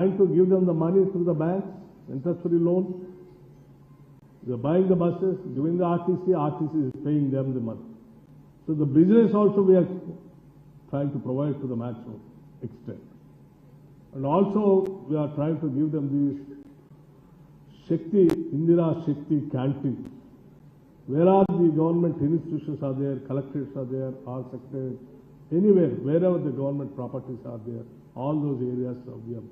trying to give them the money through the banks, interest-free loans. They are buying the buses, giving the RTC is paying them the money. So the business also we are trying to provide to the maximum extent. And also we are trying to give them these Shakti, Indira Shakti canteens. Where are the government institutions are there, collectorates are there, or secretaries, anywhere, wherever the government properties are there, all those areas we are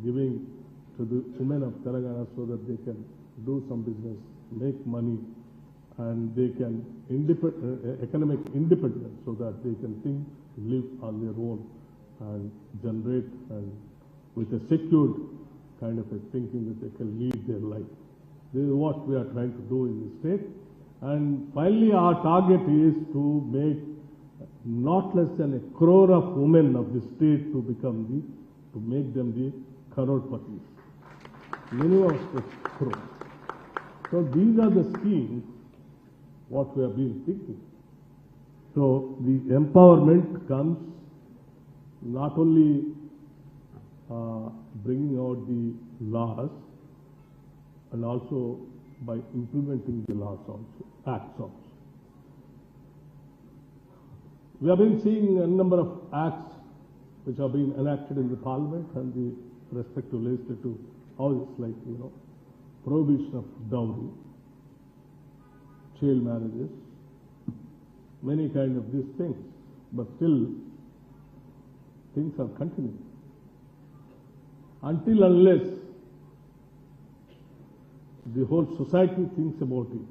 giving to the women of Telangana so that they can do some business, make money, and they can economic independence so that they can think, live on their own and generate and with a secured kind of a thinking that they can lead their life. This is what we are trying to do in the state. And finally our target is to make not less than 1 crore of women of the state to make them the crorepati. Minimum of 1 crore. So these are the schemes what we have been thinking. So the empowerment comes not only bringing out the laws and also by implementing the laws also, acts also. We have been seeing a number of acts which have been enacted in the parliament and the respective legislative houses, like, prohibition of dowry, child marriages, many kind of these things. But still, things are continuing. Until unless the whole society thinks about it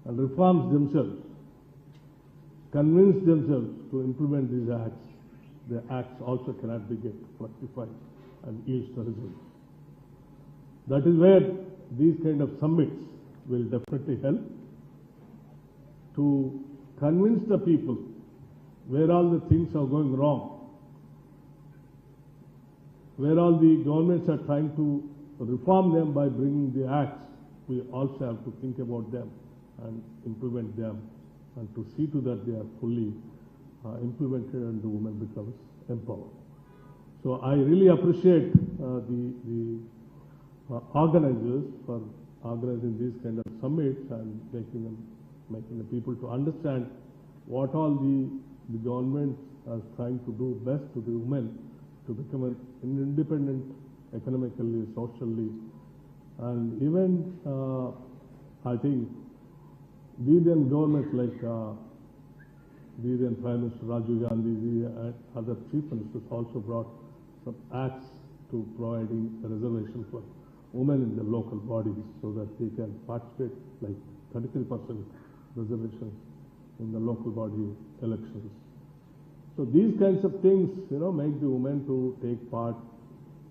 and reforms themselves, convince themselves to implement these acts, the acts also cannot be get fructified and yield the results. That is where these kind of summits will definitely help to convince the people where all the things are going wrong, where all the governments are trying to reform them by bringing the acts. We also have to think about them and implement them and to see to that they are fully implemented and the woman becomes empowered. So I really appreciate the organizers for organizing these kind of summits and making the people to understand what all the government are trying to do best to the women to become an independent economically, socially, and even I think the then governments like the then Prime Minister Rajiv Gandhi and other chief ministers also brought some acts to providing a reservation for women in the local bodies so that they can participate, like 33% reservation in the local body elections. So these kinds of things, make the women to take part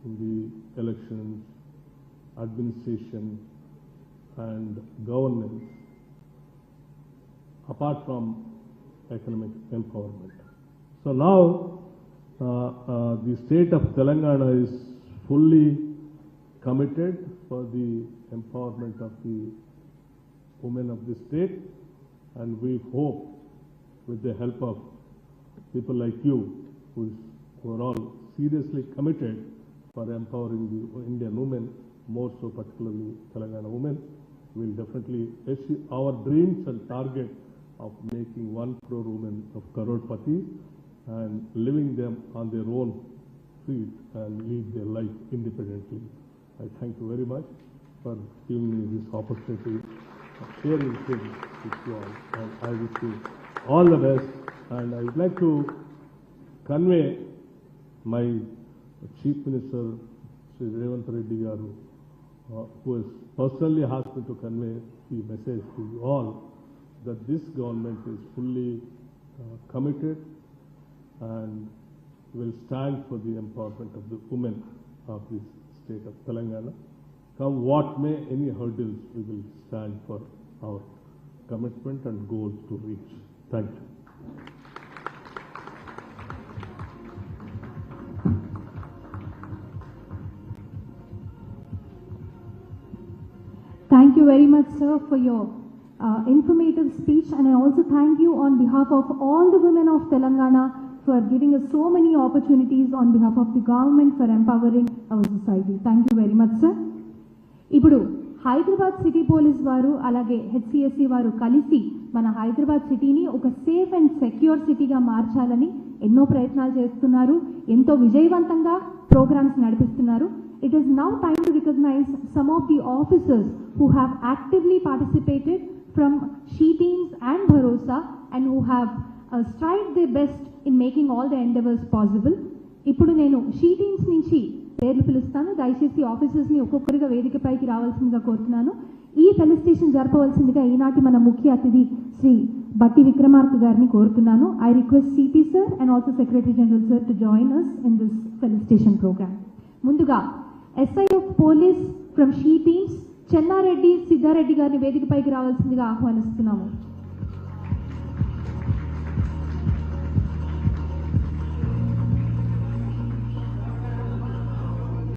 in the elections, administration, and governance, apart from economic empowerment. So now, the state of Telangana is fully committed for the empowerment of the women of the state, and we hope with the help of people like you who are all seriously committed for empowering the Indian women, more so particularly Telangana women, will definitely achieve our dreams and target of making 1 crore women of crorepati and living them on their own feet and lead their life independently. I thank you very much for giving me this opportunity of sharing things with you all, and I wish you all the best. And I would like to convey my Chief Minister, Sri Revanth Reddy Garu, who has personally asked me to convey the message to you all that this government is fully committed and will stand for the empowerment of the women of this state of Telangana. Come what may, any hurdles, we will stand for our commitment and goals to reach. Thank you. Thank you very much, sir, for your informative speech, and I also thank you on behalf of all the women of Telangana for giving us so many opportunities on behalf of the government for empowering our society. Thank you very much, sir. ఇప్పుడు Hyderabad city police వారు అలాగే హెచ్సిఎస్సి వారు కలిసి మన హైదరాబాద్ సిటీని ఒక safe and secure సిటీగా మార్చాలని ఎన్నో ప్రయత్నాలు చేస్తున్నారు, ఎంతో విజయవంతంగా ప్రోగ్రామ్స్ నడిపిస్తున్నారు. It is now time to recognize some of the officers who have actively participated from SHE teams and Bharosa and who have strived their best in making all the endeavors possible. ఇప్పుడు నేను SHE teams నుంచి పేర్లు పిలుస్తాను. దయచేసి ఆఫీసర్స్ని ఒక్కొక్కరిగా వేదికపైకి రావాల్సిందిగా కోరుతున్నాను. ఈ ఫెలిసిటేషన్ జరపవలసిందిగా ఈనాటి మన ముఖ్య అతిథి శ్రీ భట్టి విక్రమార్క గారిని కోరుతున్నాను. I request CP sir and also secretary general sir to join us in this felicitation program. ముందుగా SI of police from SHE teams Chennareddy Siddhareddy గారిని వేదికపైకి రావాల్సిందిగా ఆహ్వానిస్తున్నాము.